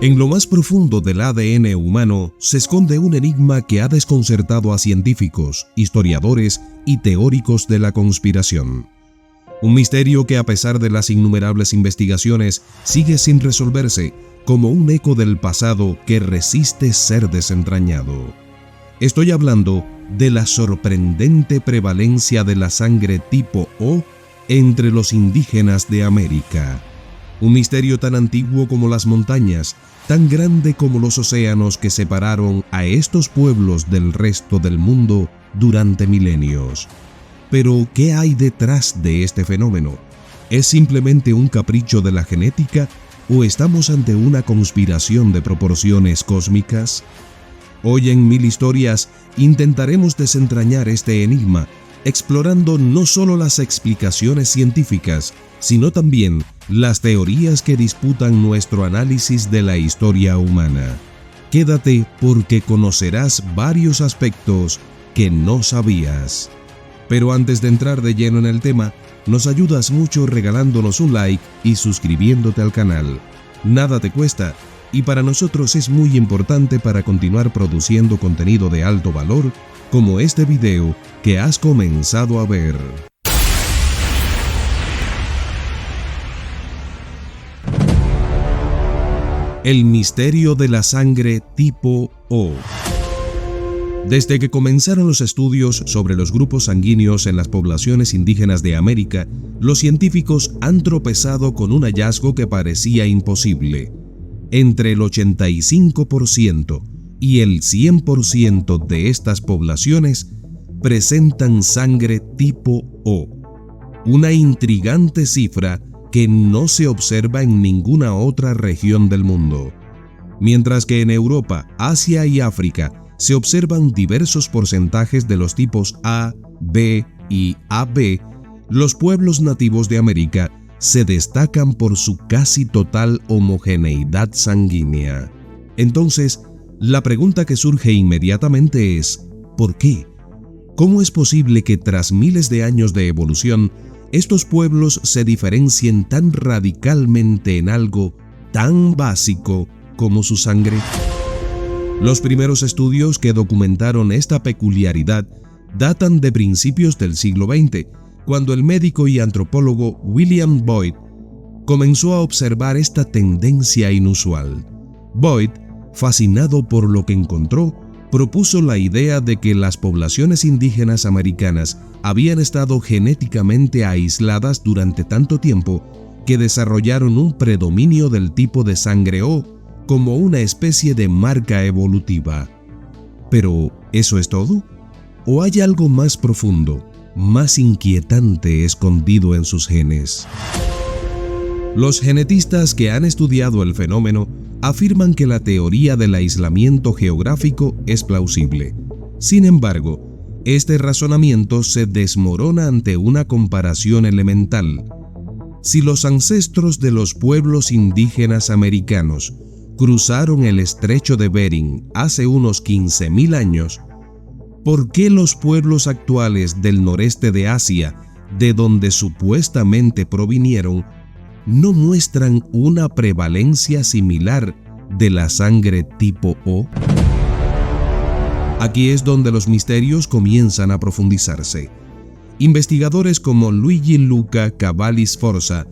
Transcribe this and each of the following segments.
En lo más profundo del ADN humano se esconde un enigma que ha desconcertado a científicos, historiadores y teóricos de la conspiración. Un misterio que, a pesar de las innumerables investigaciones, sigue sin resolverse, como un eco del pasado que resiste ser desentrañado. Estoy hablando de la sorprendente prevalencia de la sangre tipo O entre los indígenas de América. Un misterio tan antiguo como las montañas, tan grande como los océanos que separaron a estos pueblos del resto del mundo durante milenios. Pero, ¿qué hay detrás de este fenómeno? ¿Es simplemente un capricho de la genética o estamos ante una conspiración de proporciones cósmicas? Hoy en Mil Historias intentaremos desentrañar este enigma, explorando no solo las explicaciones científicas, sino también las teorías que disputan nuestro análisis de la historia humana. Quédate porque conocerás varios aspectos que no sabías. Pero antes de entrar de lleno en el tema, nos ayudas mucho regalándonos un like y suscribiéndote al canal. Nada te cuesta y para nosotros es muy importante para continuar produciendo contenido de alto valor como este video que has comenzado a ver. El misterio de la sangre tipo O. Desde que comenzaron los estudios sobre los grupos sanguíneos en las poblaciones indígenas de América, los científicos han tropezado con un hallazgo que parecía imposible. Entre el 85% y el 100% de estas poblaciones presentan sangre tipo O, una intrigante cifra que no se observa en ninguna otra región del mundo. Mientras que en Europa, Asia y África se observan diversos porcentajes de los tipos A, B y AB, los pueblos nativos de América se destacan por su casi total homogeneidad sanguínea. Entonces, la pregunta que surge inmediatamente es, ¿por qué? ¿Cómo es posible que tras miles de años de evolución, estos pueblos se diferencien tan radicalmente en algo tan básico como su sangre? Los primeros estudios que documentaron esta peculiaridad datan de principios del siglo XX, cuando el médico y antropólogo William Boyd comenzó a observar esta tendencia inusual. Boyd, fascinado por lo que encontró, propuso la idea de que las poblaciones indígenas americanas habían estado genéticamente aisladas durante tanto tiempo que desarrollaron un predominio del tipo de sangre O como una especie de marca evolutiva. ¿Pero eso es todo? ¿O hay algo más profundo, más inquietante escondido en sus genes? Los genetistas que han estudiado el fenómeno afirman que la teoría del aislamiento geográfico es plausible. Sin embargo, este razonamiento se desmorona ante una comparación elemental. Si los ancestros de los pueblos indígenas americanos cruzaron el estrecho de Bering hace unos 15.000 años, ¿por qué los pueblos actuales del noreste de Asia, de donde supuestamente provinieron, no muestran una prevalencia similar de la sangre tipo O? Aquí es donde los misterios comienzan a profundizarse. Investigadores como Luigi Luca Cavalli Sforza,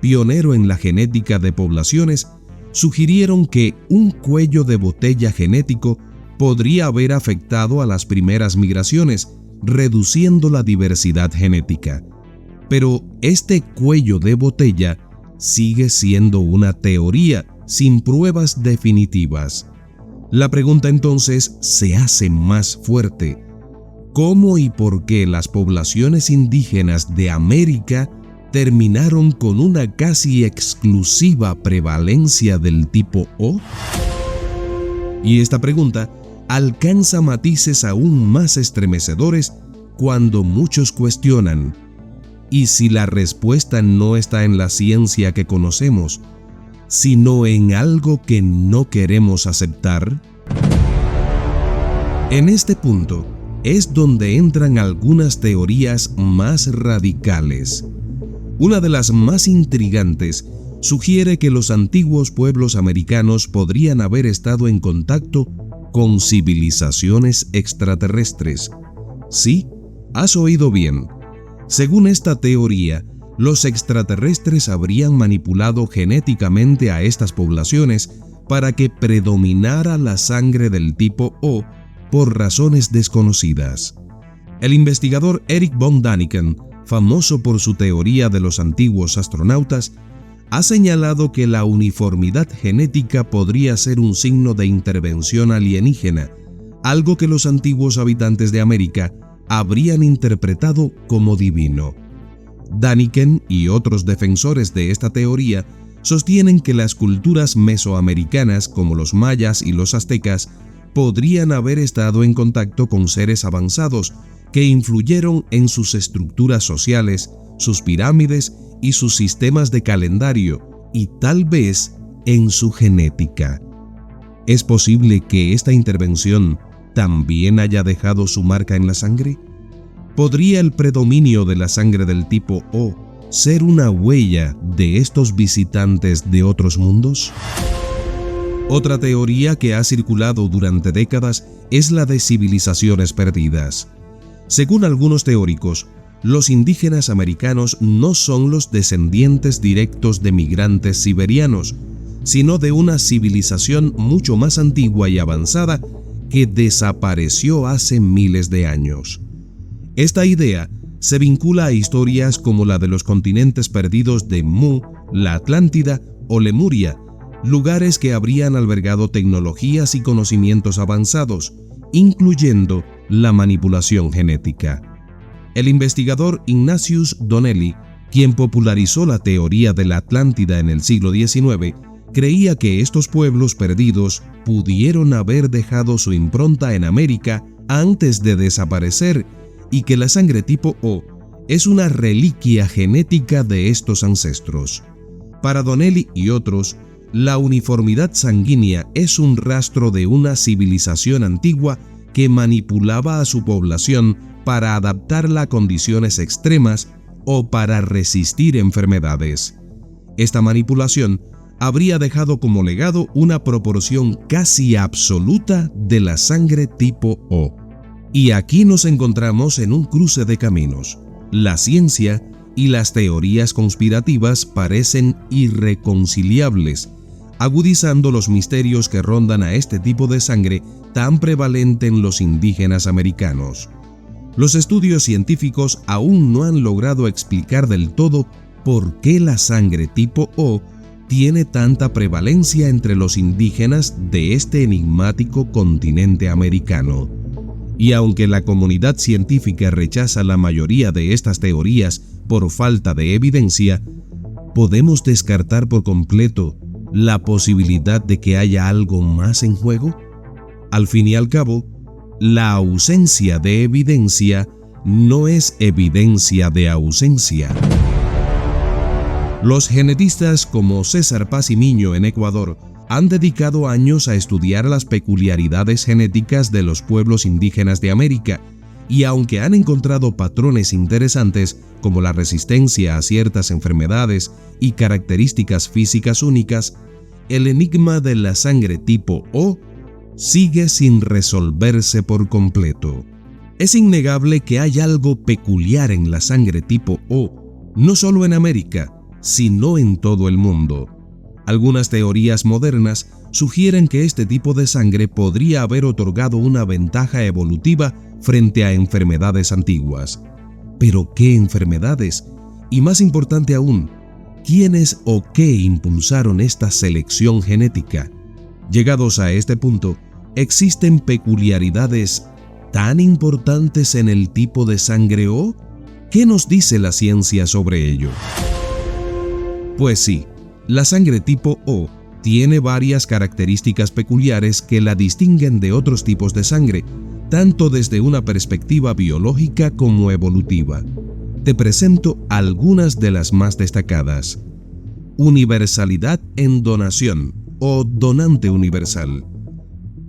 pionero en la genética de poblaciones, sugirieron que un cuello de botella genético podría haber afectado a las primeras migraciones, reduciendo la diversidad genética. Pero este cuello de botella sigue siendo una teoría sin pruebas definitivas. La pregunta entonces se hace más fuerte. ¿Cómo y por qué las poblaciones indígenas de América terminaron con una casi exclusiva prevalencia del tipo O? Y esta pregunta alcanza matices aún más estremecedores cuando muchos cuestionan: ¿y si la respuesta no está en la ciencia que conocemos, sino en algo que no queremos aceptar? En este punto es donde entran algunas teorías más radicales. Una de las más intrigantes sugiere que los antiguos pueblos americanos podrían haber estado en contacto con civilizaciones extraterrestres. Sí, has oído bien. Según esta teoría, los extraterrestres habrían manipulado genéticamente a estas poblaciones para que predominara la sangre del tipo O por razones desconocidas. El investigador Erich von Däniken, famoso por su teoría de los antiguos astronautas, ha señalado que la uniformidad genética podría ser un signo de intervención alienígena, algo que los antiguos habitantes de América habrían interpretado como divino. Däniken y otros defensores de esta teoría sostienen que las culturas mesoamericanas, como los mayas y los aztecas, podrían haber estado en contacto con seres avanzados que influyeron en sus estructuras sociales, sus pirámides y sus sistemas de calendario, y tal vez en su genética. ¿Es posible que esta intervención también haya dejado su marca en la sangre? ¿Podría el predominio de la sangre del tipo O ser una huella de estos visitantes de otros mundos? Otra teoría que ha circulado durante décadas es la de civilizaciones perdidas. Según algunos teóricos, los indígenas americanos no son los descendientes directos de migrantes siberianos, sino de una civilización mucho más antigua y avanzada que desapareció hace miles de años. Esta idea se vincula a historias como la de los continentes perdidos de Mu, la Atlántida o Lemuria, lugares que habrían albergado tecnologías y conocimientos avanzados, incluyendo la manipulación genética. El investigador Ignatius Donnelly, quien popularizó la teoría de la Atlántida en el siglo XIX, creía que estos pueblos perdidos pudieron haber dejado su impronta en América antes de desaparecer y que la sangre tipo O es una reliquia genética de estos ancestros. Para Donnelly y otros, la uniformidad sanguínea es un rastro de una civilización antigua que manipulaba a su población para adaptarla a condiciones extremas o para resistir enfermedades. Esta manipulación habría dejado como legado una proporción casi absoluta de la sangre tipo O. Y aquí nos encontramos en un cruce de caminos. La ciencia y las teorías conspirativas parecen irreconciliables, agudizando los misterios que rondan a este tipo de sangre tan prevalente en los indígenas americanos. Los estudios científicos aún no han logrado explicar del todo por qué la sangre tipo O tiene tanta prevalencia entre los indígenas de este enigmático continente americano. Y aunque la comunidad científica rechaza la mayoría de estas teorías por falta de evidencia, ¿podemos descartar por completo la posibilidad de que haya algo más en juego? Al fin y al cabo, la ausencia de evidencia no es evidencia de ausencia. Los genetistas como César Paz y Miño en Ecuador han dedicado años a estudiar las peculiaridades genéticas de los pueblos indígenas de América, y aunque han encontrado patrones interesantes como la resistencia a ciertas enfermedades y características físicas únicas, el enigma de la sangre tipo O sigue sin resolverse por completo. Es innegable que hay algo peculiar en la sangre tipo O, no solo en América, sino en todo el mundo. Algunas teorías modernas sugieren que este tipo de sangre podría haber otorgado una ventaja evolutiva frente a enfermedades antiguas. ¿Pero qué enfermedades? Y más importante aún, ¿quiénes o qué impulsaron esta selección genética? Llegados a este punto, ¿existen peculiaridades tan importantes en el tipo de sangre O? ¿Qué nos dice la ciencia sobre ello? Pues sí, la sangre tipo O tiene varias características peculiares que la distinguen de otros tipos de sangre, tanto desde una perspectiva biológica como evolutiva. Te presento algunas de las más destacadas. Universalidad en donación o donante universal.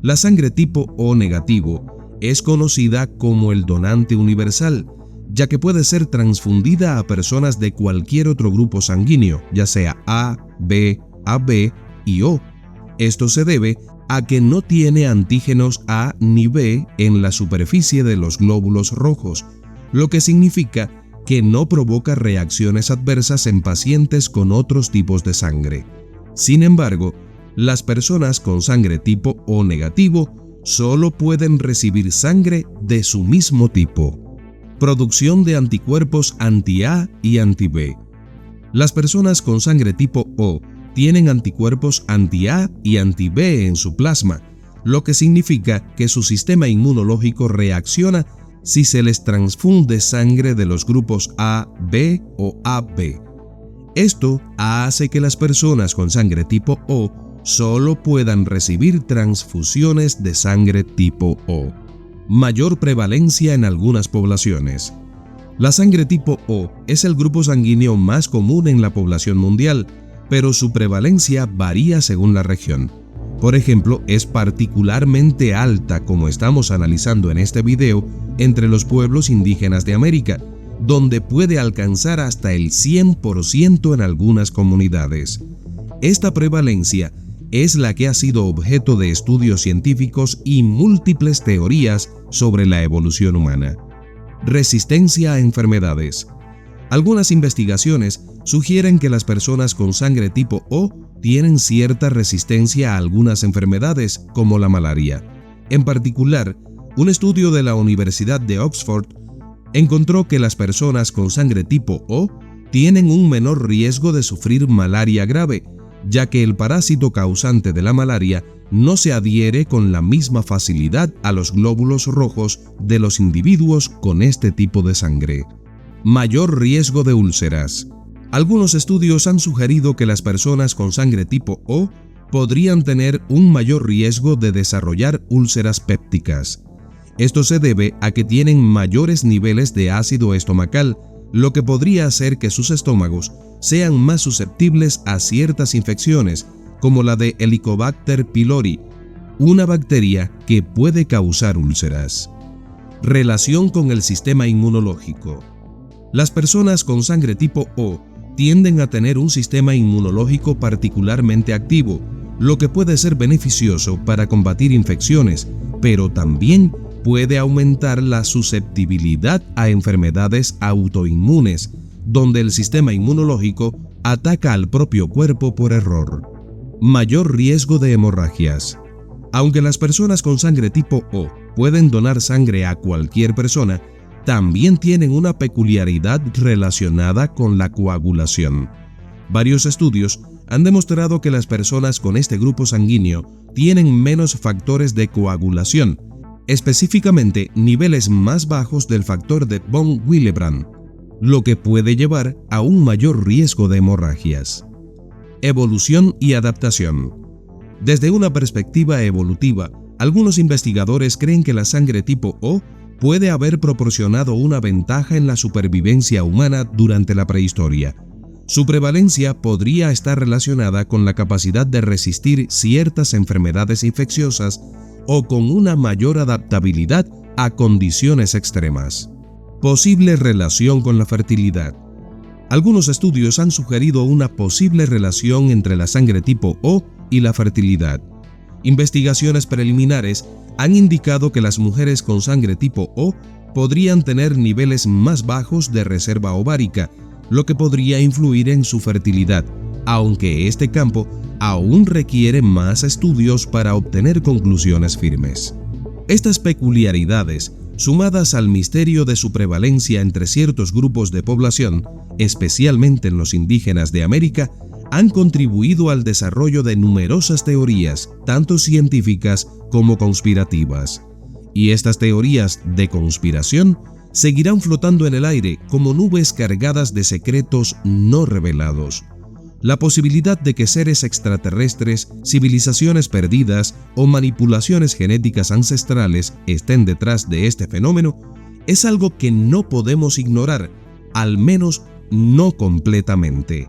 La sangre tipo O negativo es conocida como el donante universal, ya que puede ser transfundida a personas de cualquier otro grupo sanguíneo, ya sea A, B, AB y O. Esto se debe a que no tiene antígenos A ni B en la superficie de los glóbulos rojos, lo que significa que no provoca reacciones adversas en pacientes con otros tipos de sangre. Sin embargo, las personas con sangre tipo O negativo solo pueden recibir sangre de su mismo tipo. Producción de anticuerpos anti-A y anti-B. Las personas con sangre tipo O tienen anticuerpos anti-A y anti-B en su plasma, lo que significa que su sistema inmunológico reacciona si se les transfunde sangre de los grupos A, B o AB. Esto hace que las personas con sangre tipo O solo puedan recibir transfusiones de sangre tipo O. Mayor prevalencia en algunas poblaciones. La sangre tipo O es el grupo sanguíneo más común en la población mundial, pero su prevalencia varía según la región. Por ejemplo, es particularmente alta, como estamos analizando en este video, entre los pueblos indígenas de América, donde puede alcanzar hasta el 100% en algunas comunidades. Esta prevalencia es la que ha sido objeto de estudios científicos y múltiples teorías sobre la evolución humana. Resistencia a enfermedades. Algunas investigaciones sugieren que las personas con sangre tipo O tienen cierta resistencia a algunas enfermedades, como la malaria. En particular, un estudio de la Universidad de Oxford encontró que las personas con sangre tipo O tienen un menor riesgo de sufrir malaria grave, ya que el parásito causante de la malaria no se adhiere con la misma facilidad a los glóbulos rojos de los individuos con este tipo de sangre. Mayor riesgo de úlceras. Algunos estudios han sugerido que las personas con sangre tipo O podrían tener un mayor riesgo de desarrollar úlceras pépticas. Esto se debe a que tienen mayores niveles de ácido estomacal, lo que podría hacer que sus estómagos sean más susceptibles a ciertas infecciones, como la de Helicobacter pylori, una bacteria que puede causar úlceras. Relación con el sistema inmunológico. Las personas con sangre tipo O tienden a tener un sistema inmunológico particularmente activo, lo que puede ser beneficioso para combatir infecciones, pero también puede aumentar la susceptibilidad a enfermedades autoinmunes, donde el sistema inmunológico ataca al propio cuerpo por error. Mayor riesgo de hemorragias. Aunque las personas con sangre tipo O pueden donar sangre a cualquier persona, también tienen una peculiaridad relacionada con la coagulación. Varios estudios han demostrado que las personas con este grupo sanguíneo tienen menos factores de coagulación, específicamente niveles más bajos del factor de von Willebrand, lo que puede llevar a un mayor riesgo de hemorragias. Evolución y adaptación. Desde una perspectiva evolutiva, algunos investigadores creen que la sangre tipo O puede haber proporcionado una ventaja en la supervivencia humana durante la prehistoria. Su prevalencia podría estar relacionada con la capacidad de resistir ciertas enfermedades infecciosas o con una mayor adaptabilidad a condiciones extremas. Posible relación con la fertilidad. Algunos estudios han sugerido una posible relación entre la sangre tipo O y la fertilidad. Investigaciones preliminares han indicado que las mujeres con sangre tipo O podrían tener niveles más bajos de reserva ovárica, lo que podría influir en su fertilidad, aunque este campo aún requiere más estudios para obtener conclusiones firmes. Estas peculiaridades, sumadas al misterio de su prevalencia entre ciertos grupos de población, especialmente en los indígenas de América, han contribuido al desarrollo de numerosas teorías, tanto científicas como conspirativas. Y estas teorías de conspiración seguirán flotando en el aire como nubes cargadas de secretos no revelados. La posibilidad de que seres extraterrestres, civilizaciones perdidas o manipulaciones genéticas ancestrales estén detrás de este fenómeno es algo que no podemos ignorar, al menos no completamente.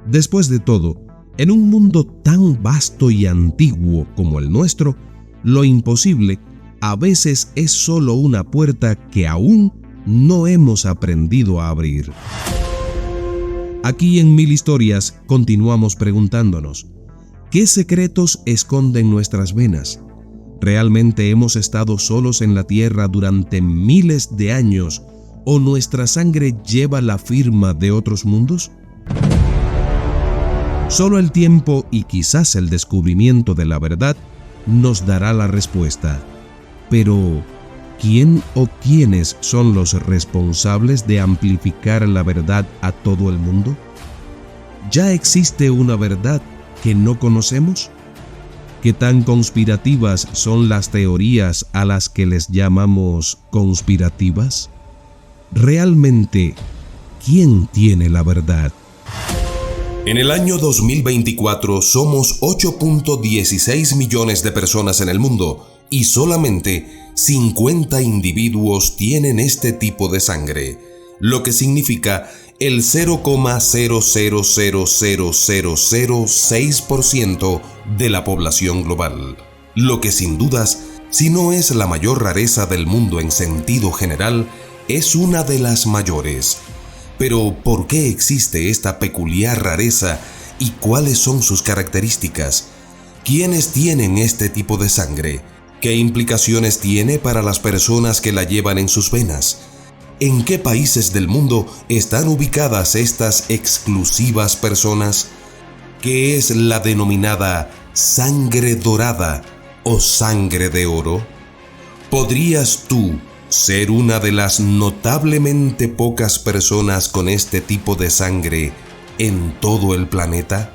Después de todo, en un mundo tan vasto y antiguo como el nuestro, lo imposible a veces es solo una puerta que aún no hemos aprendido a abrir. Aquí en Mil Historias continuamos preguntándonos, ¿qué secretos esconden nuestras venas? ¿Realmente hemos estado solos en la Tierra durante miles de años o nuestra sangre lleva la firma de otros mundos? Solo el tiempo y quizás el descubrimiento de la verdad nos dará la respuesta. Pero, ¿quién o quiénes son los responsables de amplificar la verdad a todo el mundo? ¿Ya existe una verdad que no conocemos? ¿Qué tan conspirativas son las teorías a las que les llamamos conspirativas? Realmente, ¿quién tiene la verdad? En el año 2024 somos 8.16 millones de personas en el mundo y solamente 50 individuos tienen este tipo de sangre, lo que significa el 0,0000006% de la población global, lo que sin dudas, si no es la mayor rareza del mundo en sentido general, es una de las mayores. Pero, ¿por qué existe esta peculiar rareza y cuáles son sus características? ¿Quiénes tienen este tipo de sangre? ¿Qué implicaciones tiene para las personas que la llevan en sus venas? ¿En qué países del mundo están ubicadas estas exclusivas personas? ¿Qué es la denominada sangre dorada o sangre de oro? ¿Podrías tú ser una de las notablemente pocas personas con este tipo de sangre en todo el planeta?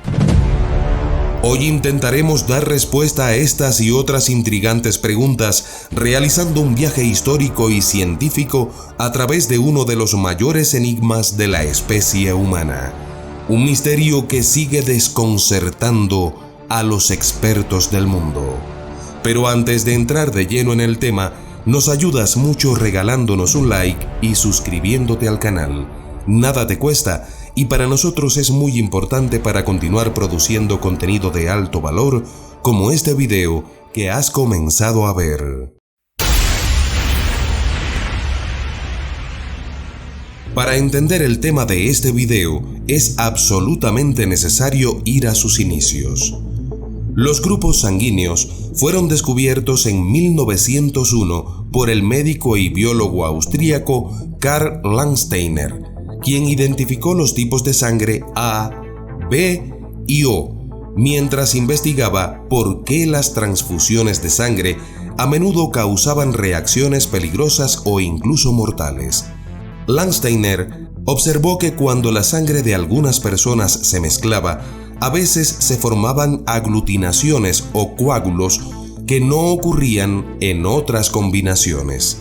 Hoy intentaremos dar respuesta a estas y otras intrigantes preguntas, realizando un viaje histórico y científico a través de uno de los mayores enigmas de la especie humana. Un misterio que sigue desconcertando a los expertos del mundo. Pero antes de entrar de lleno en el tema, nos ayudas mucho regalándonos un like y suscribiéndote al canal. Nada te cuesta y para nosotros es muy importante para continuar produciendo contenido de alto valor como este video que has comenzado a ver. Para entender el tema de este video es absolutamente necesario ir a sus inicios. Los grupos sanguíneos fueron descubiertos en 1901 por el médico y biólogo austríaco Karl Landsteiner, quien identificó los tipos de sangre A, B y O, mientras investigaba por qué las transfusiones de sangre a menudo causaban reacciones peligrosas o incluso mortales. Landsteiner observó que cuando la sangre de algunas personas se mezclaba, a veces se formaban aglutinaciones o coágulos que no ocurrían en otras combinaciones.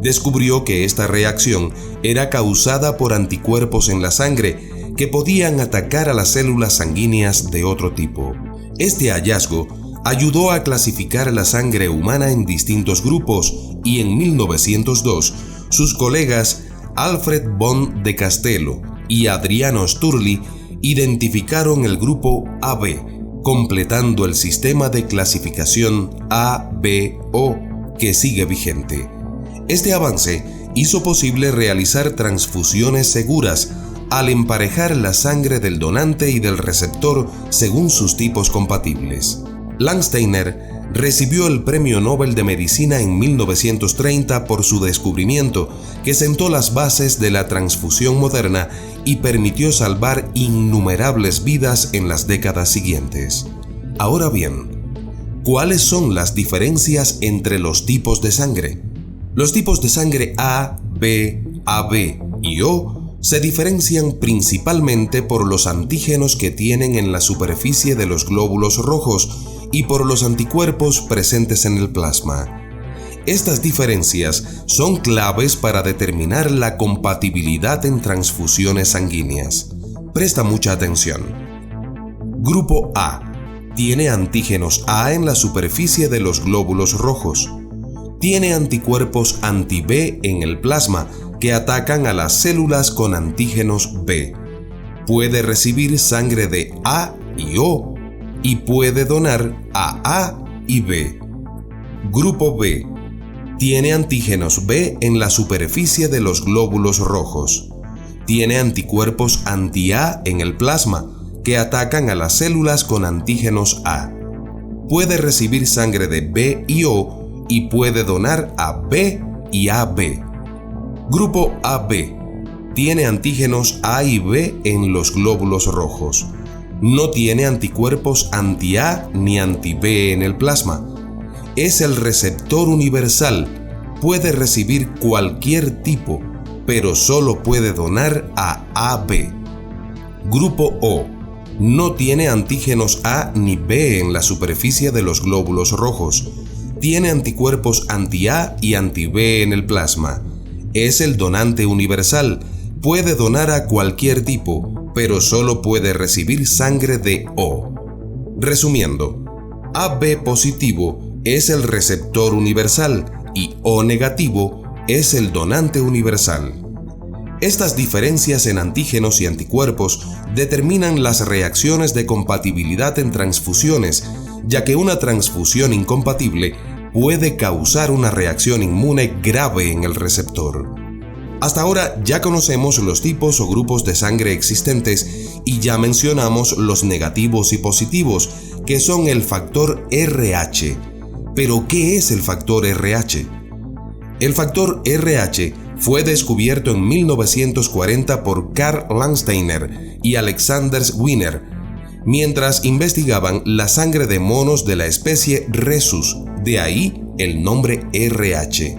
Descubrió que esta reacción era causada por anticuerpos en la sangre que podían atacar a las células sanguíneas de otro tipo. Este hallazgo ayudó a clasificar la sangre humana en distintos grupos y en 1902 sus colegas Alfred von de Castello y Adriano Sturli identificaron el grupo AB, completando el sistema de clasificación ABO que sigue vigente. Este avance hizo posible realizar transfusiones seguras al emparejar la sangre del donante y del receptor según sus tipos compatibles. Landsteiner recibió el Premio Nobel de Medicina en 1930 por su descubrimiento que sentó las bases de la transfusión moderna y permitió salvar innumerables vidas en las décadas siguientes. Ahora bien, ¿cuáles son las diferencias entre los tipos de sangre? Los tipos de sangre A, B, AB y O se diferencian principalmente por los antígenos que tienen en la superficie de los glóbulos rojos y por los anticuerpos presentes en el plasma. Estas diferencias son claves para determinar la compatibilidad en transfusiones sanguíneas. Presta mucha atención. Grupo A tiene antígenos A en la superficie de los glóbulos rojos. Tiene anticuerpos anti-B en el plasma que atacan a las células con antígenos B. Puede recibir sangre de A y O y puede donar a A y B. Grupo B tiene antígenos B en la superficie de los glóbulos rojos. tiene anticuerpos anti-A en el plasma, que atacan a las células con antígenos A. Puede recibir sangre de B y O y puede donar a B y AB. Grupo AB. Tiene antígenos A y B en los glóbulos rojos. No tiene anticuerpos anti-A ni anti-B en el plasma. Es el receptor universal. Puede recibir cualquier tipo, pero solo puede donar a AB. Grupo O. No tiene antígenos A ni B en la superficie de los glóbulos rojos. Tiene anticuerpos anti-A y anti-B en el plasma. Es el donante universal. Puede donar a cualquier tipo, pero solo puede recibir sangre de O. Resumiendo, AB positivo es el receptor universal y O negativo es el donante universal. Estas diferencias en antígenos y anticuerpos determinan las reacciones de compatibilidad en transfusiones, ya que una transfusión incompatible puede causar una reacción inmune grave en el receptor. Hasta ahora ya conocemos los tipos o grupos de sangre existentes y ya mencionamos los negativos y positivos, que son el factor RH. ¿Pero qué es el factor RH? El factor RH fue descubierto en 1940 por Karl Landsteiner y Alexander Wiener, mientras investigaban la sangre de monos de la especie Rhesus, de ahí el nombre RH.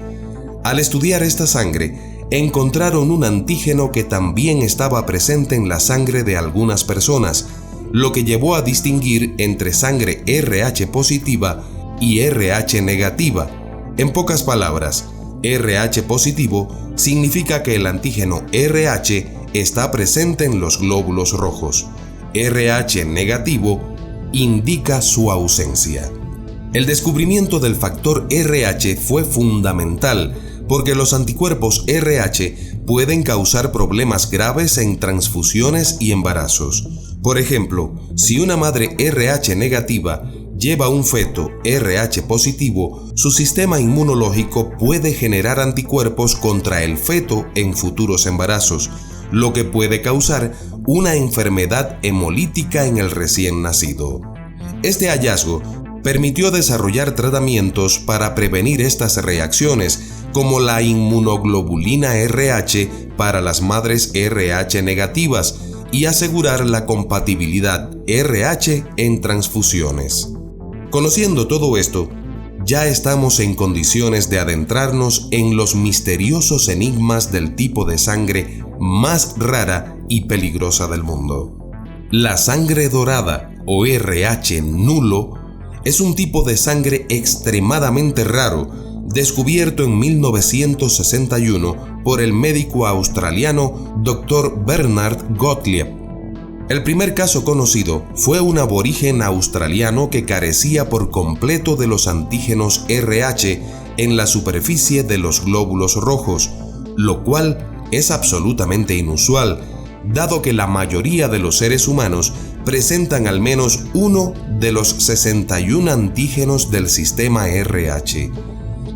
Al estudiar esta sangre, encontraron un antígeno que también estaba presente en la sangre de algunas personas, lo que llevó a distinguir entre sangre RH positiva y RH negativa. En pocas palabras, RH positivo significa que el antígeno RH está presente en los glóbulos rojos. RH negativo indica su ausencia. El descubrimiento del factor RH fue fundamental porque los anticuerpos RH pueden causar problemas graves en transfusiones y embarazos. Por ejemplo, si una madre RH negativa lleva un feto RH positivo, su sistema inmunológico puede generar anticuerpos contra el feto en futuros embarazos, lo que puede causar una enfermedad hemolítica en el recién nacido. Este hallazgo permitió desarrollar tratamientos para prevenir estas reacciones, como la inmunoglobulina RH para las madres RH negativas y asegurar la compatibilidad RH en transfusiones. Conociendo todo esto, ya estamos en condiciones de adentrarnos en los misteriosos enigmas del tipo de sangre más rara y peligrosa del mundo. La sangre dorada o RH nulo es un tipo de sangre extremadamente raro, descubierto en 1961 por el médico australiano Dr. Bernard Gottlieb. El primer caso conocido fue un aborigen australiano que carecía por completo de los antígenos RH en la superficie de los glóbulos rojos, lo cual es absolutamente inusual, dado que la mayoría de los seres humanos presentan al menos uno de los 61 antígenos del sistema RH.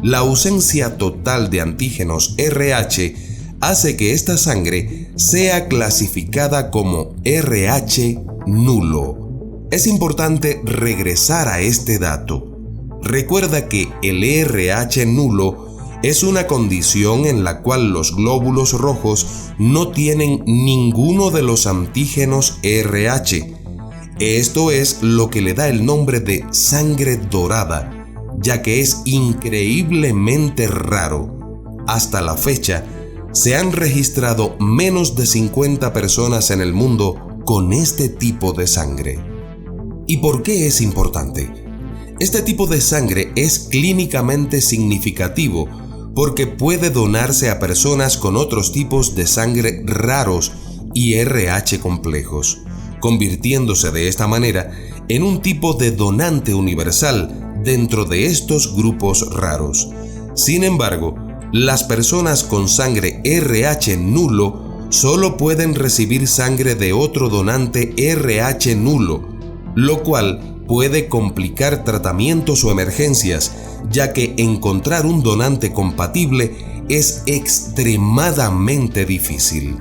La ausencia total de antígenos RH hace que esta sangre sea clasificada como RH nulo. Es importante regresar a este dato. Recuerda que el RH nulo es una condición en la cual los glóbulos rojos no tienen ninguno de los antígenos RH. Esto es lo que le da el nombre de sangre dorada, ya que es increíblemente raro. Hasta la fecha, se han registrado menos de 50 personas en el mundo con este tipo de sangre. ¿Y por qué es importante? Este tipo de sangre es clínicamente significativo porque puede donarse a personas con otros tipos de sangre raros y RH complejos, convirtiéndose de esta manera en un tipo de donante universal dentro de estos grupos raros. Sin embargo, las personas con sangre RH nulo solo pueden recibir sangre de otro donante RH nulo, lo cual puede complicar tratamientos o emergencias, ya que encontrar un donante compatible es extremadamente difícil.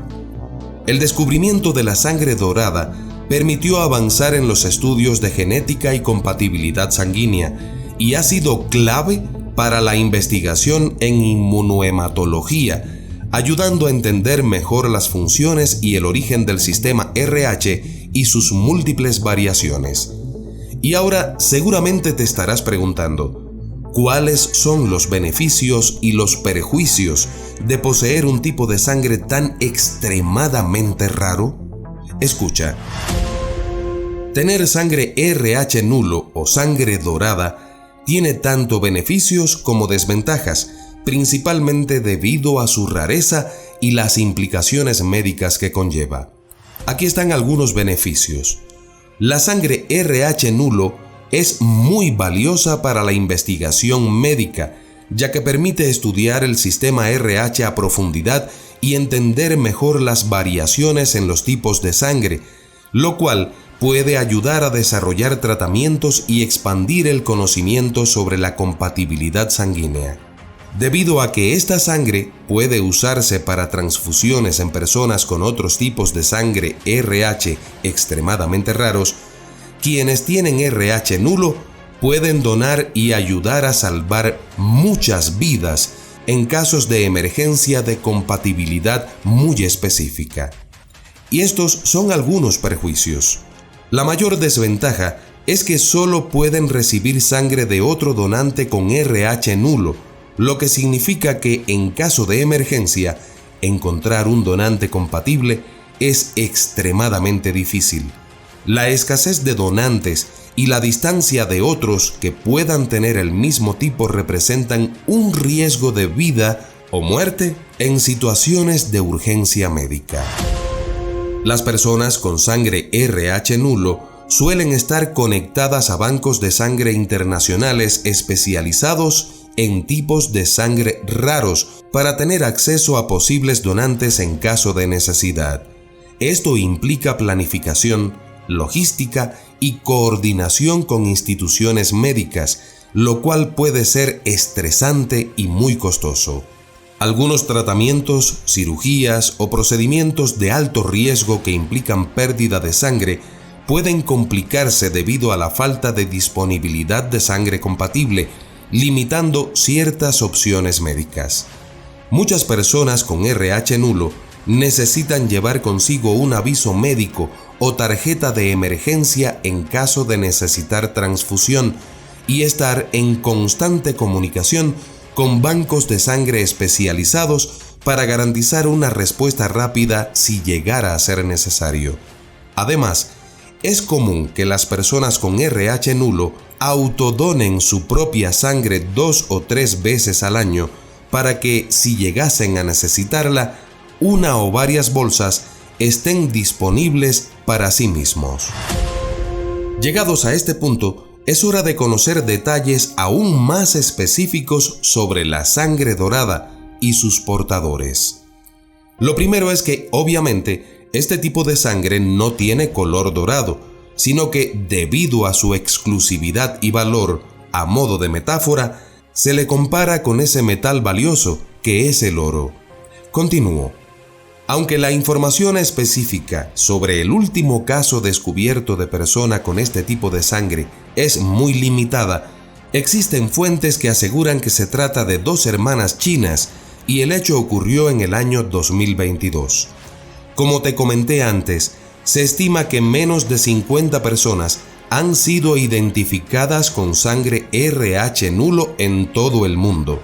El descubrimiento de la sangre dorada permitió avanzar en los estudios de genética y compatibilidad sanguínea y ha sido clave para la investigación en inmunohematología, ayudando a entender mejor las funciones y el origen del sistema RH y sus múltiples variaciones. Y ahora seguramente te estarás preguntando, ¿cuáles son los beneficios y los perjuicios de poseer un tipo de sangre tan extremadamente raro? Escucha. Tener sangre RH nulo o sangre dorada tiene tanto beneficios como desventajas, principalmente debido a su rareza y las implicaciones médicas que conlleva. Aquí están algunos beneficios. La sangre RH nulo es muy valiosa para la investigación médica, ya que permite estudiar el sistema RH a profundidad y entender mejor las variaciones en los tipos de sangre, lo cual puede ayudar a desarrollar tratamientos y expandir el conocimiento sobre la compatibilidad sanguínea. Debido a que esta sangre puede usarse para transfusiones en personas con otros tipos de sangre RH extremadamente raros, quienes tienen RH nulo pueden donar y ayudar a salvar muchas vidas en casos de emergencia de compatibilidad muy específica. Y estos son algunos perjuicios. La mayor desventaja es que solo pueden recibir sangre de otro donante con RH nulo, lo que significa que en caso de emergencia, encontrar un donante compatible es extremadamente difícil. La escasez de donantes y la distancia de otros que puedan tener el mismo tipo representan un riesgo de vida o muerte en situaciones de urgencia médica. Las personas con sangre RH nulo suelen estar conectadas a bancos de sangre internacionales especializados en tipos de sangre raros para tener acceso a posibles donantes en caso de necesidad. Esto implica planificación, logística y coordinación con instituciones médicas, lo cual puede ser estresante y muy costoso. Algunos tratamientos, cirugías o procedimientos de alto riesgo que implican pérdida de sangre pueden complicarse debido a la falta de disponibilidad de sangre compatible, limitando ciertas opciones médicas. Muchas personas con RH nulo necesitan llevar consigo un aviso médico o tarjeta de emergencia en caso de necesitar transfusión y estar en constante comunicación con bancos de sangre especializados para garantizar una respuesta rápida si llegara a ser necesario. Además, es común que las personas con RH nulo autodonen su propia sangre 2 o 3 veces al año para que, si llegasen a necesitarla, una o varias bolsas estén disponibles para sí mismos. Llegados a este punto, es hora de conocer detalles aún más específicos sobre la sangre dorada y sus portadores. Lo primero es que, obviamente, este tipo de sangre no tiene color dorado, sino que, debido a su exclusividad y valor, a modo de metáfora, se le compara con ese metal valioso que es el oro. Continúo. Aunque la información específica sobre el último caso descubierto de persona con este tipo de sangre es muy limitada, existen fuentes que aseguran que se trata de 2 hermanas chinas y el hecho ocurrió en el año 2022. Como te comenté antes, se estima que menos de 50 personas han sido identificadas con sangre RH nulo en todo el mundo.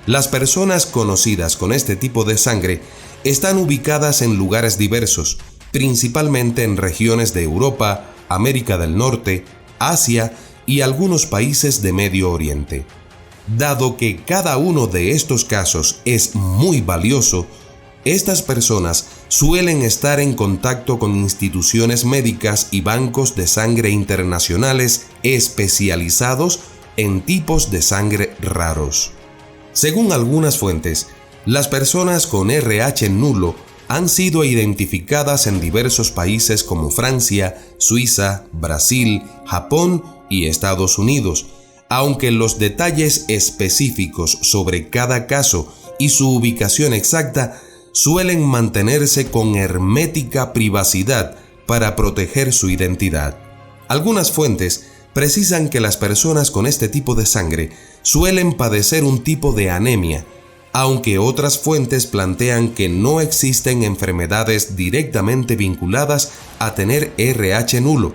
Las personas conocidas con este tipo de sangre están ubicadas en lugares diversos, principalmente en regiones de Europa, América del Norte, Asia y algunos países de Medio Oriente. Dado que cada uno de estos casos es muy valioso, estas personas suelen estar en contacto con instituciones médicas y bancos de sangre internacionales especializados en tipos de sangre raros. Según algunas fuentes, las personas con RH nulo han sido identificadas en diversos países como Francia, Suiza, Brasil, Japón y Estados Unidos, aunque los detalles específicos sobre cada caso y su ubicación exacta suelen mantenerse con hermética privacidad para proteger su identidad. Algunas fuentes precisan que las personas con este tipo de sangre suelen padecer un tipo de anemia, aunque otras fuentes plantean que no existen enfermedades directamente vinculadas a tener RH nulo,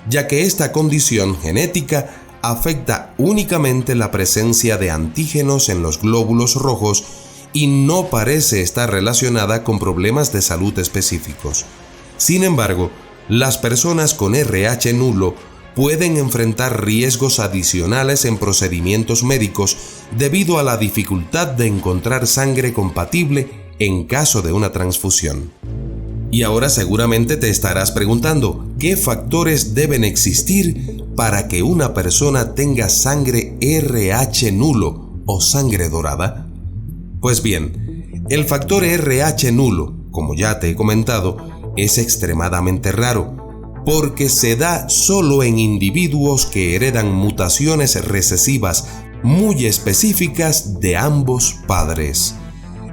ya que esta condición genética afecta únicamente la presencia de antígenos en los glóbulos rojos y no parece estar relacionada con problemas de salud específicos. Sin embargo, las personas con RH nulo pueden enfrentar riesgos adicionales en procedimientos médicos debido a la dificultad de encontrar sangre compatible en caso de una transfusión. Y ahora seguramente te estarás preguntando, ¿qué factores deben existir para que una persona tenga sangre RH nulo o sangre dorada? Pues bien, el factor RH nulo, como ya te he comentado, es extremadamente raro, porque se da solo en individuos que heredan mutaciones recesivas muy específicas de ambos padres.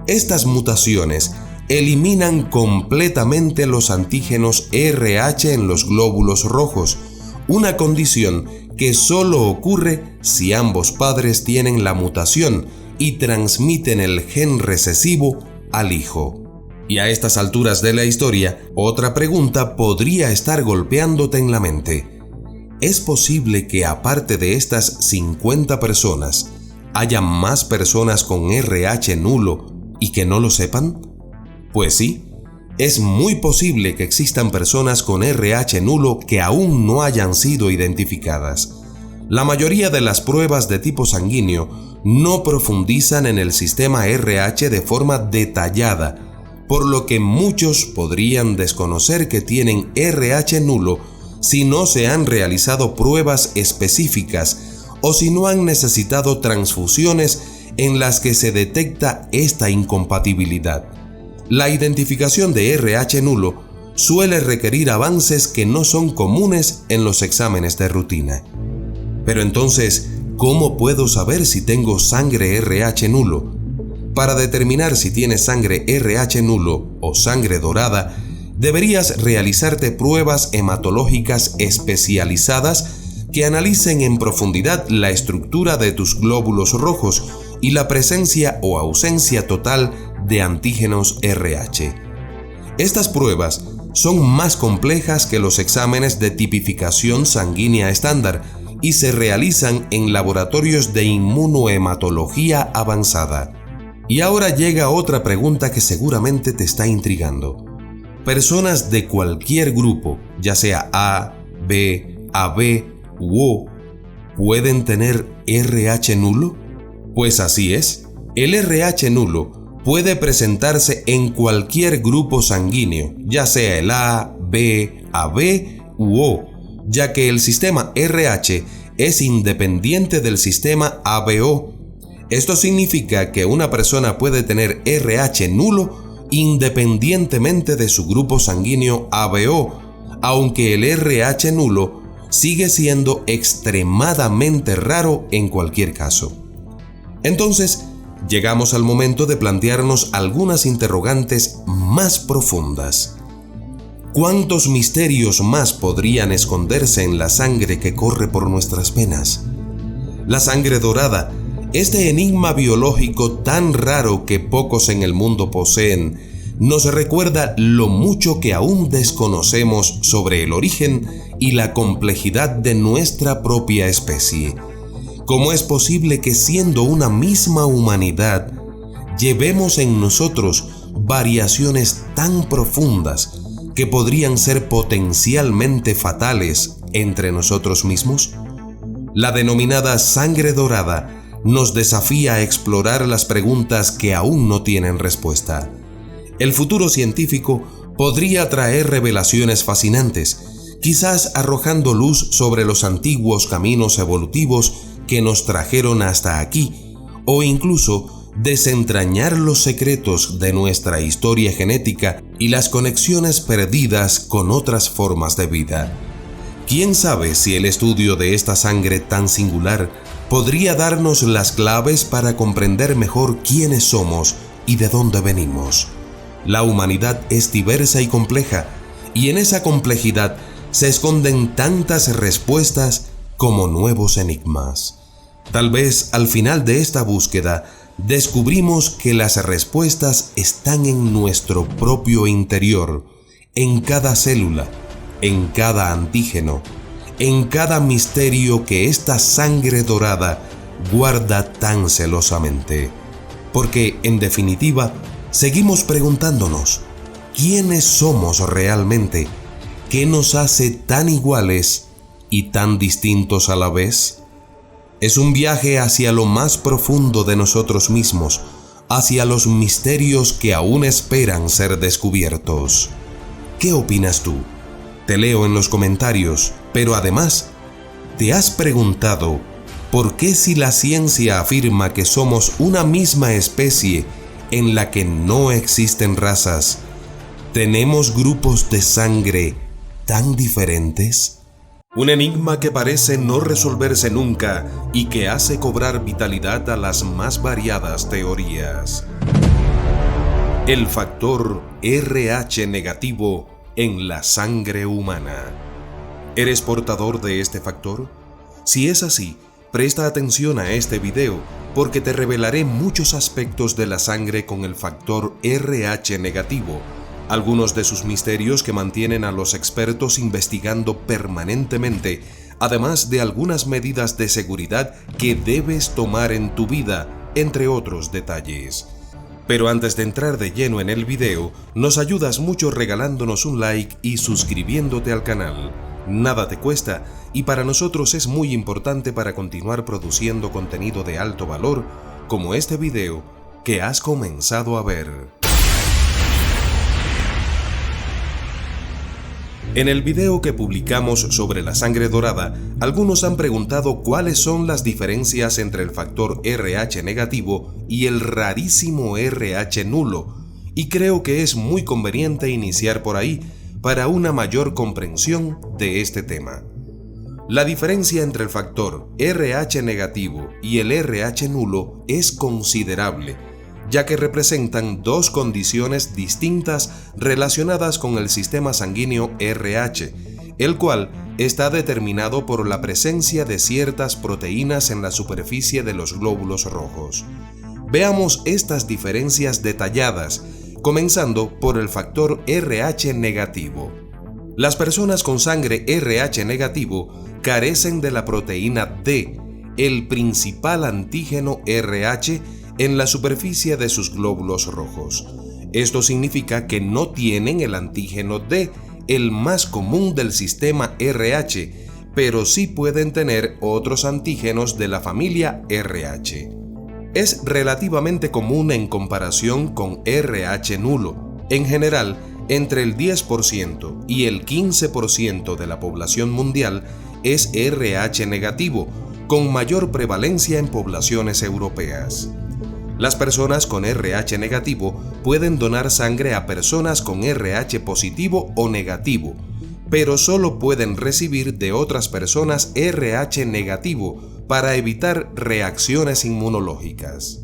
Estas mutaciones eliminan completamente los antígenos RH en los glóbulos rojos, una condición que solo ocurre si ambos padres tienen la mutación y transmiten el gen recesivo al hijo. Y a estas alturas de la historia, otra pregunta podría estar golpeándote en la mente. ¿Es posible que aparte de estas 50 personas, haya más personas con RH nulo y que no lo sepan? Pues sí, es muy posible que existan personas con RH nulo que aún no hayan sido identificadas. La mayoría de las pruebas de tipo sanguíneo no profundizan en el sistema RH de forma detallada, por lo que muchos podrían desconocer que tienen RH nulo si no se han realizado pruebas específicas o si no han necesitado transfusiones en las que se detecta esta incompatibilidad. La identificación de RH nulo suele requerir avances que no son comunes en los exámenes de rutina. Pero entonces, ¿cómo puedo saber si tengo sangre RH nulo? Para determinar si tienes sangre RH nulo o sangre dorada, deberías realizarte pruebas hematológicas especializadas que analicen en profundidad la estructura de tus glóbulos rojos y la presencia o ausencia total de antígenos RH. Estas pruebas son más complejas que los exámenes de tipificación sanguínea estándar y se realizan en laboratorios de inmunohematología avanzada. Y ahora llega otra pregunta que seguramente te está intrigando. ¿Personas de cualquier grupo, ya sea A, B, AB u O, pueden tener RH nulo? Pues así es. El RH nulo puede presentarse en cualquier grupo sanguíneo, ya sea el A, B, AB u O, ya que el sistema RH es independiente del sistema ABO. Esto significa que una persona puede tener RH nulo independientemente de su grupo sanguíneo ABO, aunque el RH nulo sigue siendo extremadamente raro en cualquier caso. Entonces, llegamos al momento de plantearnos algunas interrogantes más profundas. ¿Cuántos misterios más podrían esconderse en la sangre que corre por nuestras venas? La sangre dorada, este enigma biológico tan raro que pocos en el mundo poseen, nos recuerda lo mucho que aún desconocemos sobre el origen y la complejidad de nuestra propia especie. ¿Cómo es posible que siendo una misma humanidad, llevemos en nosotros variaciones tan profundas que podrían ser potencialmente fatales entre nosotros mismos? La denominada sangre dorada nos desafía a explorar las preguntas que aún no tienen respuesta. El futuro científico podría traer revelaciones fascinantes, quizás arrojando luz sobre los antiguos caminos evolutivos que nos trajeron hasta aquí, o incluso desentrañar los secretos de nuestra historia genética y las conexiones perdidas con otras formas de vida. ¿Quién sabe si el estudio de esta sangre tan singular podría darnos las claves para comprender mejor quiénes somos y de dónde venimos? La humanidad es diversa y compleja, y en esa complejidad se esconden tantas respuestas como nuevos enigmas. Tal vez al final de esta búsqueda descubrimos que las respuestas están en nuestro propio interior, en cada célula, en cada antígeno, en cada misterio que esta sangre dorada guarda tan celosamente. Porque, en definitiva, seguimos preguntándonos, ¿quiénes somos realmente? ¿Qué nos hace tan iguales y tan distintos a la vez? Es un viaje hacia lo más profundo de nosotros mismos, hacia los misterios que aún esperan ser descubiertos. ¿Qué opinas tú? Te leo en los comentarios, pero además, ¿te has preguntado por qué si la ciencia afirma que somos una misma especie en la que no existen razas, tenemos grupos de sangre tan diferentes? Un enigma que parece no resolverse nunca y que hace cobrar vitalidad a las más variadas teorías. El factor RH negativo en la sangre humana. ¿Eres portador de este factor? Si es así, presta atención a este video porque te revelaré muchos aspectos de la sangre con el factor RH negativo, algunos de sus misterios que mantienen a los expertos investigando permanentemente, además de algunas medidas de seguridad que debes tomar en tu vida, entre otros detalles. Pero antes de entrar de lleno en el video, nos ayudas mucho regalándonos un like y suscribiéndote al canal. Nada te cuesta y para nosotros es muy importante para continuar produciendo contenido de alto valor, como este video que has comenzado a ver. En el video que publicamos sobre la sangre dorada, algunos han preguntado cuáles son las diferencias entre el factor RH negativo y el rarísimo RH nulo, y creo que es muy conveniente iniciar por ahí para una mayor comprensión de este tema. La diferencia entre el factor RH negativo y el RH nulo es considerable, ya que representan dos condiciones distintas relacionadas con el sistema sanguíneo RH, el cual está determinado por la presencia de ciertas proteínas en la superficie de los glóbulos rojos. Veamos estas diferencias detalladas, comenzando por el factor RH negativo. Las personas con sangre RH negativo carecen de la proteína D, el principal antígeno RH en la superficie de sus glóbulos rojos. Esto significa que no tienen el antígeno D, el más común del sistema RH, pero sí pueden tener otros antígenos de la familia RH. Es relativamente común en comparación con RH nulo. En general, entre el 10% y el 15% de la población mundial es RH negativo, con mayor prevalencia en poblaciones europeas. Las personas con RH negativo pueden donar sangre a personas con RH positivo o negativo, pero solo pueden recibir de otras personas RH negativo para evitar reacciones inmunológicas.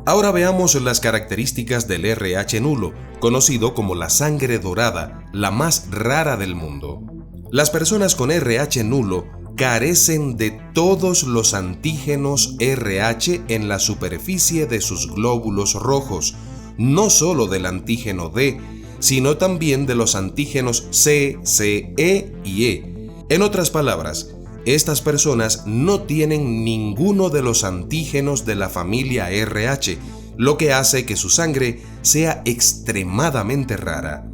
Ahora veamos las características del RH nulo, conocido como la sangre dorada, la más rara del mundo. Las personas con RH nulo carecen de todos los antígenos RH en la superficie de sus glóbulos rojos, no solo del antígeno D, sino también de los antígenos C, E y E. En otras palabras, estas personas no tienen ninguno de los antígenos de la familia RH, lo que hace que su sangre sea extremadamente rara.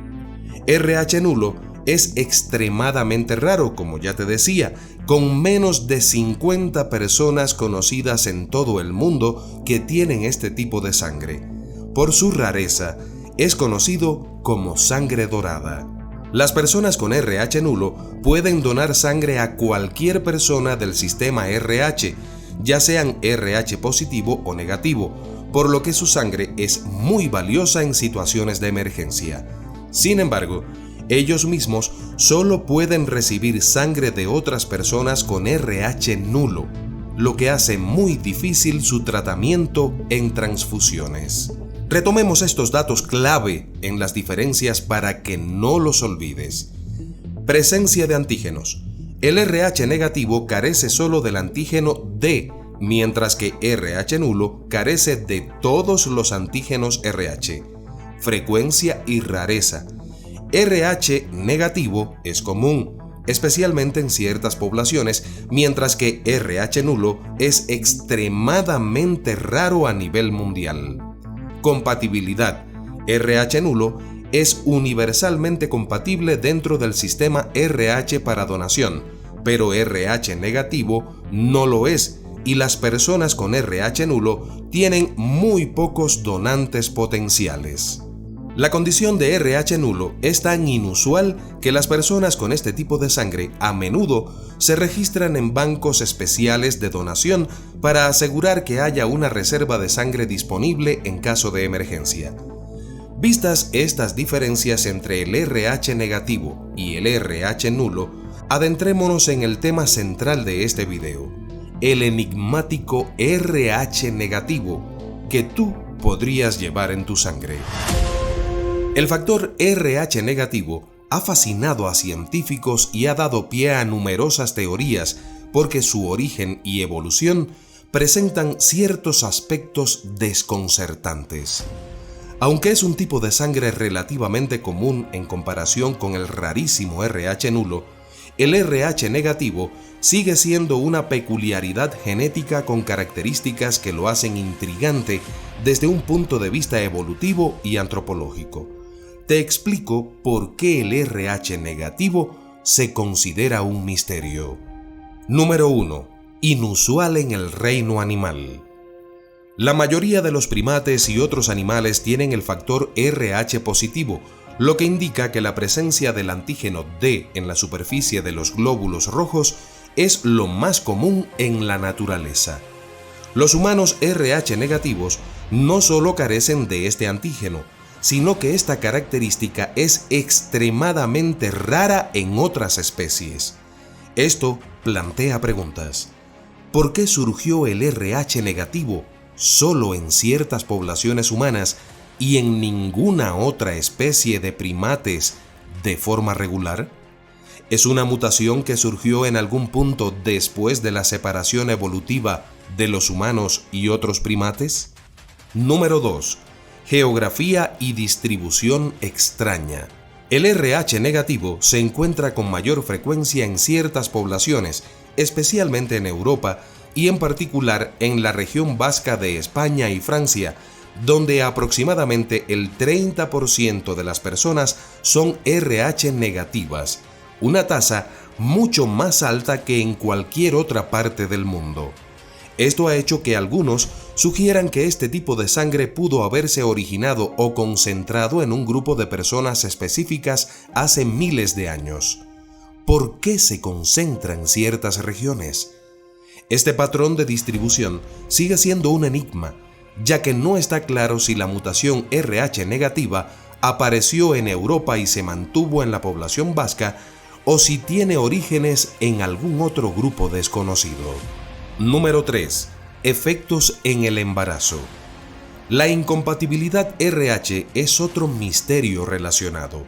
RH nulo es extremadamente raro, como ya te decía, con menos de 50 personas conocidas en todo el mundo que tienen este tipo de sangre. Por su rareza, es conocido como sangre dorada. Las personas con RH nulo pueden donar sangre a cualquier persona del sistema RH, ya sean RH positivo o negativo, por lo que su sangre es muy valiosa en situaciones de emergencia. Sin embargo, ellos mismos solo pueden recibir sangre de otras personas con RH nulo, lo que hace muy difícil su tratamiento en transfusiones. Retomemos estos datos clave en las diferencias para que no los olvides. Presencia de antígenos. El RH negativo carece solo del antígeno D, mientras que RH nulo carece de todos los antígenos RH. Frecuencia y rareza. RH negativo es común, especialmente en ciertas poblaciones, mientras que RH nulo es extremadamente raro a nivel mundial. Compatibilidad. RH nulo es universalmente compatible dentro del sistema RH para donación, pero RH negativo no lo es, y las personas con RH nulo tienen muy pocos donantes potenciales. La condición de RH nulo es tan inusual que las personas con este tipo de sangre a menudo se registran en bancos especiales de donación para asegurar que haya una reserva de sangre disponible en caso de emergencia. Vistas estas diferencias entre el RH negativo y el RH nulo, adentrémonos en el tema central de este video, el enigmático RH negativo que tú podrías llevar en tu sangre. El factor RH negativo ha fascinado a científicos y ha dado pie a numerosas teorías porque su origen y evolución presentan ciertos aspectos desconcertantes. Aunque es un tipo de sangre relativamente común en comparación con el rarísimo RH nulo, el RH negativo sigue siendo una peculiaridad genética con características que lo hacen intrigante desde un punto de vista evolutivo y antropológico. Te explico por qué el RH negativo se considera un misterio. Número 1. Inusual en el reino animal. La mayoría de los primates y otros animales tienen el factor RH positivo, lo que indica que la presencia del antígeno D en la superficie de los glóbulos rojos es lo más común en la naturaleza. Los humanos RH negativos no solo carecen de este antígeno, sino que esta característica es extremadamente rara en otras especies. Esto plantea preguntas. ¿Por qué surgió el RH negativo solo en ciertas poblaciones humanas y en ninguna otra especie de primates de forma regular? ¿Es una mutación que surgió en algún punto después de la separación evolutiva de los humanos y otros primates? Número 2. Geografía y distribución extraña. El RH negativo se encuentra con mayor frecuencia en ciertas poblaciones, especialmente en Europa y en particular en la región vasca de España y Francia, donde aproximadamente el 30% de las personas son RH negativas, una tasa mucho más alta que en cualquier otra parte del mundo. Esto ha hecho que algunos sugieran que este tipo de sangre pudo haberse originado o concentrado en un grupo de personas específicas hace miles de años. ¿Por qué se concentra en ciertas regiones? Este patrón de distribución sigue siendo un enigma, ya que no está claro si la mutación RH negativa apareció en Europa y se mantuvo en la población vasca o si tiene orígenes en algún otro grupo desconocido. Número 3. Efectos en el embarazo. La incompatibilidad RH es otro misterio relacionado.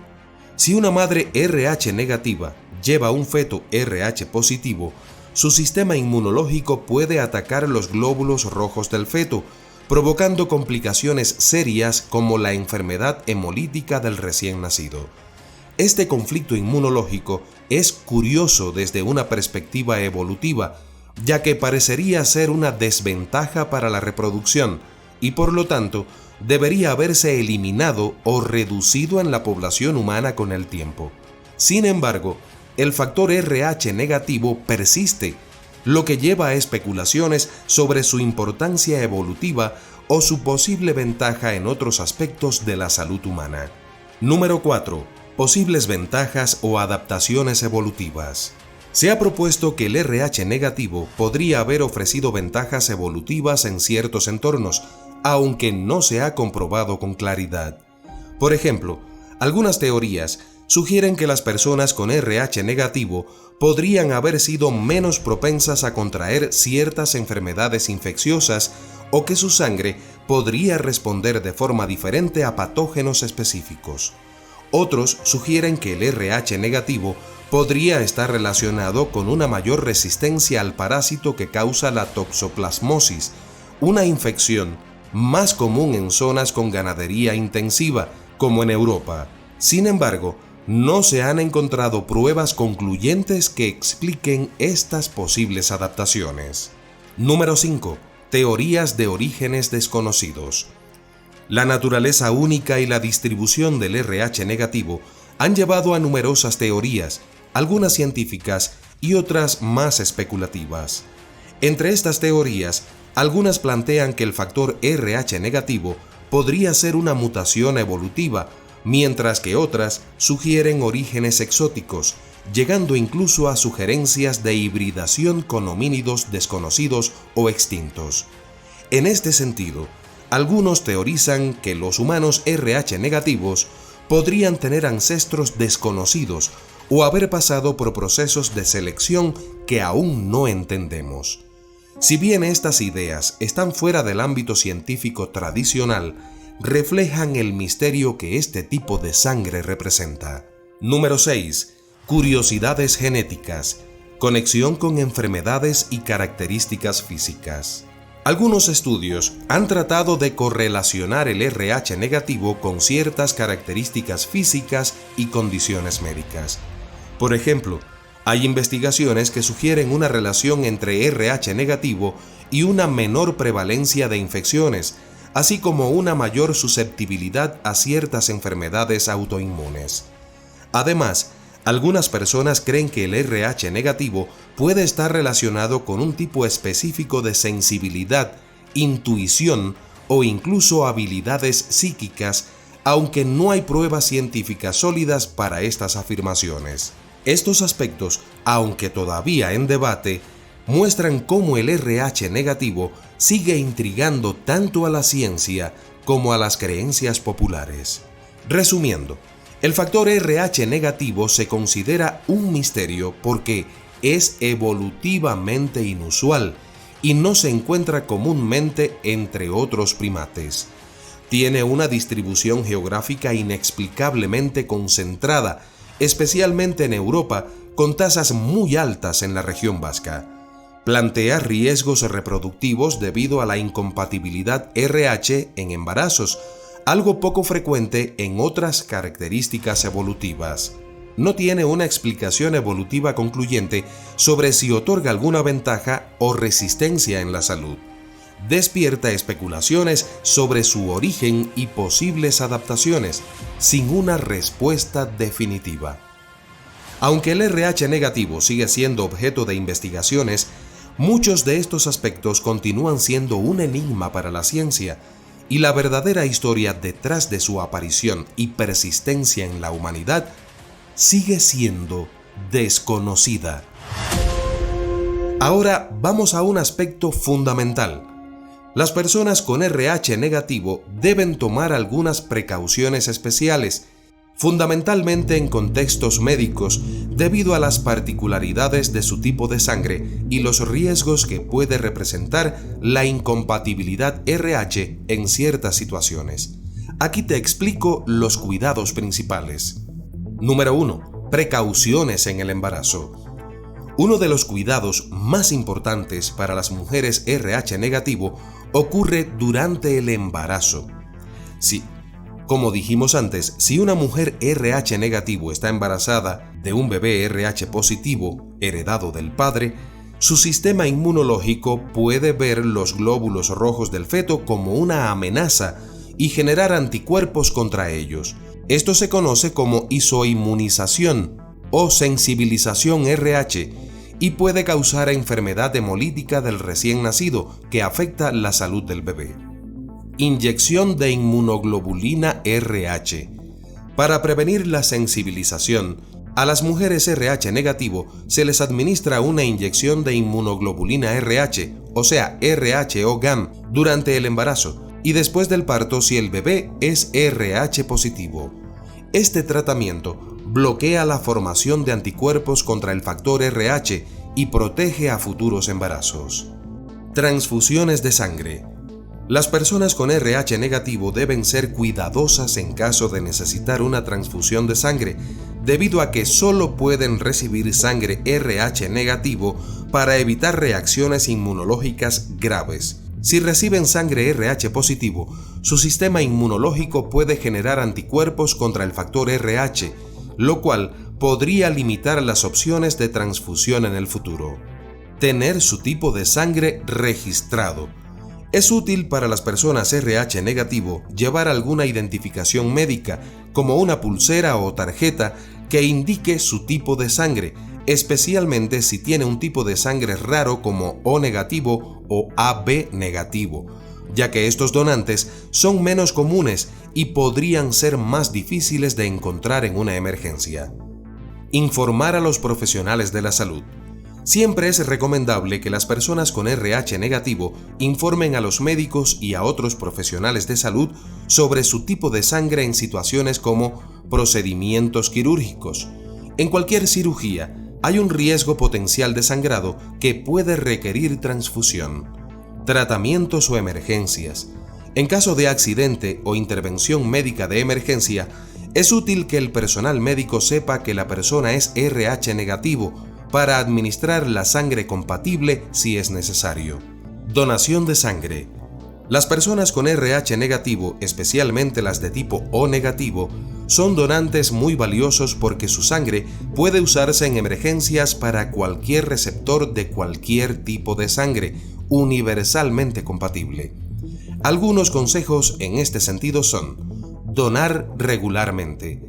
Si una madre RH negativa lleva un feto RH positivo, su sistema inmunológico puede atacar los glóbulos rojos del feto, provocando complicaciones serias como la enfermedad hemolítica del recién nacido. Este conflicto inmunológico es curioso desde una perspectiva evolutiva, ya que parecería ser una desventaja para la reproducción y por lo tanto debería haberse eliminado o reducido en la población humana con el tiempo. Sin embargo, el factor RH negativo persiste, lo que lleva a especulaciones sobre su importancia evolutiva o su posible ventaja en otros aspectos de la salud humana. Número 4. Posibles ventajas o adaptaciones evolutivas. Se ha propuesto que el RH negativo podría haber ofrecido ventajas evolutivas en ciertos entornos, aunque no se ha comprobado con claridad. Por ejemplo, algunas teorías sugieren que las personas con RH negativo podrían haber sido menos propensas a contraer ciertas enfermedades infecciosas o que su sangre podría responder de forma diferente a patógenos específicos. Otros sugieren que el RH negativo podría estar relacionado con una mayor resistencia al parásito que causa la toxoplasmosis, una infección más común en zonas con ganadería intensiva, como en Europa. Sin embargo, no se han encontrado pruebas concluyentes que expliquen estas posibles adaptaciones. Número 5. Teorías de orígenes desconocidos. La naturaleza única y la distribución del RH negativo han llevado a numerosas teorías, algunas científicas y otras más especulativas. Entre estas teorías, algunas plantean que el factor RH negativo podría ser una mutación evolutiva, mientras que otras sugieren orígenes exóticos, llegando incluso a sugerencias de hibridación con homínidos desconocidos o extintos. En este sentido, algunos teorizan que los humanos RH negativos podrían tener ancestros desconocidos o haber pasado por procesos de selección que aún no entendemos. Si bien estas ideas están fuera del ámbito científico tradicional, reflejan el misterio que este tipo de sangre representa. Número 6. Curiosidades genéticas. Conexión con enfermedades y características físicas. Algunos estudios han tratado de correlacionar el RH negativo con ciertas características físicas y condiciones médicas. Por ejemplo, hay investigaciones que sugieren una relación entre RH negativo y una menor prevalencia de infecciones, así como una mayor susceptibilidad a ciertas enfermedades autoinmunes. Además, algunas personas creen que el RH negativo puede estar relacionado con un tipo específico de sensibilidad, intuición o incluso habilidades psíquicas, aunque no hay pruebas científicas sólidas para estas afirmaciones. Estos aspectos, aunque todavía en debate, muestran cómo el RH negativo sigue intrigando tanto a la ciencia como a las creencias populares. Resumiendo, el factor RH negativo se considera un misterio porque es evolutivamente inusual y no se encuentra comúnmente entre otros primates. Tiene una distribución geográfica inexplicablemente concentrada, especialmente en Europa, con tasas muy altas en la región vasca. Plantea riesgos reproductivos debido a la incompatibilidad RH en embarazos, algo poco frecuente en otras características evolutivas. No tiene una explicación evolutiva concluyente sobre si otorga alguna ventaja o resistencia en la salud. Despierta especulaciones sobre su origen y posibles adaptaciones, sin una respuesta definitiva. Aunque el RH negativo sigue siendo objeto de investigaciones, muchos de estos aspectos continúan siendo un enigma para la ciencia, y la verdadera historia detrás de su aparición y persistencia en la humanidad sigue siendo desconocida. Ahora vamos a un aspecto fundamental. Las personas con RH negativo deben tomar algunas precauciones especiales, fundamentalmente en contextos médicos, debido a las particularidades de su tipo de sangre y los riesgos que puede representar la incompatibilidad RH en ciertas situaciones. Aquí te explico los cuidados principales. Número 1. Precauciones en el embarazo. Uno de los cuidados más importantes para las mujeres RH negativo ocurre durante el embarazo. Sí, como dijimos antes, si una mujer RH negativo está embarazada de un bebé RH positivo, heredado del padre, su sistema inmunológico puede ver los glóbulos rojos del feto como una amenaza y generar anticuerpos contra ellos. Esto se conoce como isoinmunización o sensibilización RH y puede causar enfermedad hemolítica del recién nacido que afecta la salud del bebé. Inyección de inmunoglobulina RH. Para prevenir la sensibilización, a las mujeres RH negativo se les administra una inyección de inmunoglobulina RH, o sea, RH o GAM, durante el embarazo y después del parto si el bebé es RH positivo. Este tratamiento bloquea la formación de anticuerpos contra el factor RH y protege a futuros embarazos. Transfusiones de sangre. Las personas con RH negativo deben ser cuidadosas en caso de necesitar una transfusión de sangre, debido a que solo pueden recibir sangre RH negativo para evitar reacciones inmunológicas graves. Si reciben sangre RH positivo, su sistema inmunológico puede generar anticuerpos contra el factor RH, lo cual podría limitar las opciones de transfusión en el futuro. Tener su tipo de sangre registrado. Es útil para las personas RH negativo llevar alguna identificación médica, como una pulsera o tarjeta que indique su tipo de sangre, especialmente si tiene un tipo de sangre raro como O negativo o AB negativo, ya que estos donantes son menos comunes y podrían ser más difíciles de encontrar en una emergencia. Informar a los profesionales de la salud. Siempre es recomendable que las personas con RH negativo informen a los médicos y a otros profesionales de salud sobre su tipo de sangre en situaciones como procedimientos quirúrgicos. En cualquier cirugía, hay un riesgo potencial de sangrado que puede requerir transfusión. Tratamientos o emergencias. En caso de accidente o intervención médica de emergencia, es útil que el personal médico sepa que la persona es RH negativo para administrar la sangre compatible si es necesario. Donación de sangre. Las personas con RH negativo, especialmente las de tipo O negativo, son donantes muy valiosos porque su sangre puede usarse en emergencias para cualquier receptor de cualquier tipo de sangre, universalmente compatible. Algunos consejos en este sentido son: donar regularmente.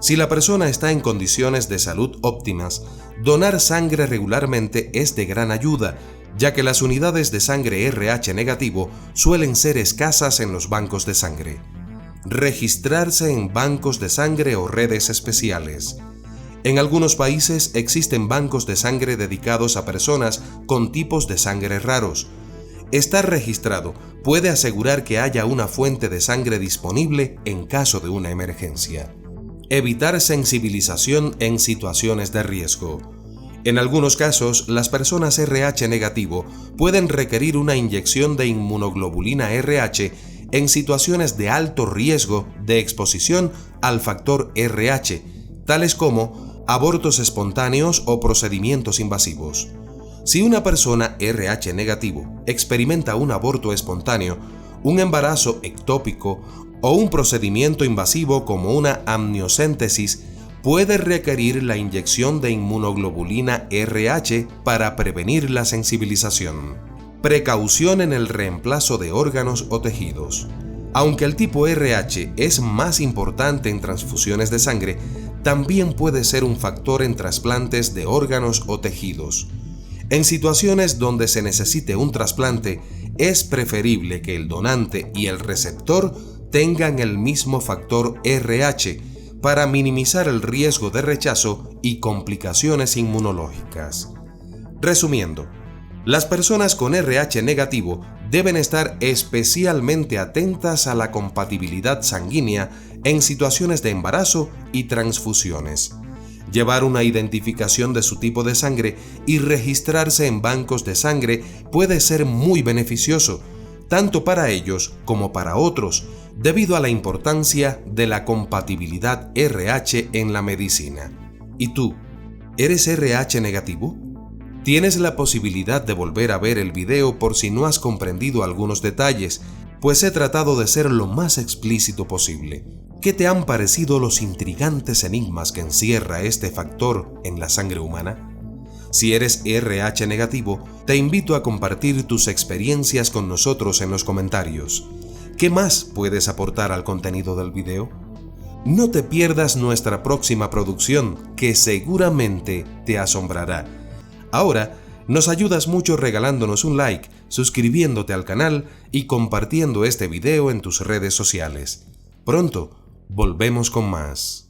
Si la persona está en condiciones de salud óptimas, donar sangre regularmente es de gran ayuda, ya que las unidades de sangre RH negativo suelen ser escasas en los bancos de sangre. Registrarse en bancos de sangre o redes especiales. En algunos países existen bancos de sangre dedicados a personas con tipos de sangre raros. Estar registrado puede asegurar que haya una fuente de sangre disponible en caso de una emergencia. Evitar sensibilización en situaciones de riesgo. En algunos casos, las personas RH negativo pueden requerir una inyección de inmunoglobulina RH en situaciones de alto riesgo de exposición al factor RH, tales como abortos espontáneos o procedimientos invasivos. Si una persona RH negativo experimenta un aborto espontáneo, un embarazo ectópico o un procedimiento invasivo como una amniocéntesis, puede requerir la inyección de inmunoglobulina RH para prevenir la sensibilización. Precaución en el reemplazo de órganos o tejidos. Aunque el tipo RH es más importante en transfusiones de sangre, también puede ser un factor en trasplantes de órganos o tejidos. En situaciones donde se necesite un trasplante, es preferible que el donante y el receptor tengan el mismo factor RH para minimizar el riesgo de rechazo y complicaciones inmunológicas. Resumiendo, las personas con RH negativo deben estar especialmente atentas a la compatibilidad sanguínea en situaciones de embarazo y transfusiones. Llevar una identificación de su tipo de sangre y registrarse en bancos de sangre puede ser muy beneficioso, tanto para ellos como para otros, debido a la importancia de la compatibilidad RH en la medicina. ¿Y tú, eres RH negativo? Tienes la posibilidad de volver a ver el video por si no has comprendido algunos detalles, pues he tratado de ser lo más explícito posible. ¿Qué te han parecido los intrigantes enigmas que encierra este factor en la sangre humana? Si eres RH negativo, te invito a compartir tus experiencias con nosotros en los comentarios. ¿Qué más puedes aportar al contenido del video? No te pierdas nuestra próxima producción, que seguramente te asombrará. Ahora, nos ayudas mucho regalándonos un like, suscribiéndote al canal y compartiendo este video en tus redes sociales. Pronto, volvemos con más.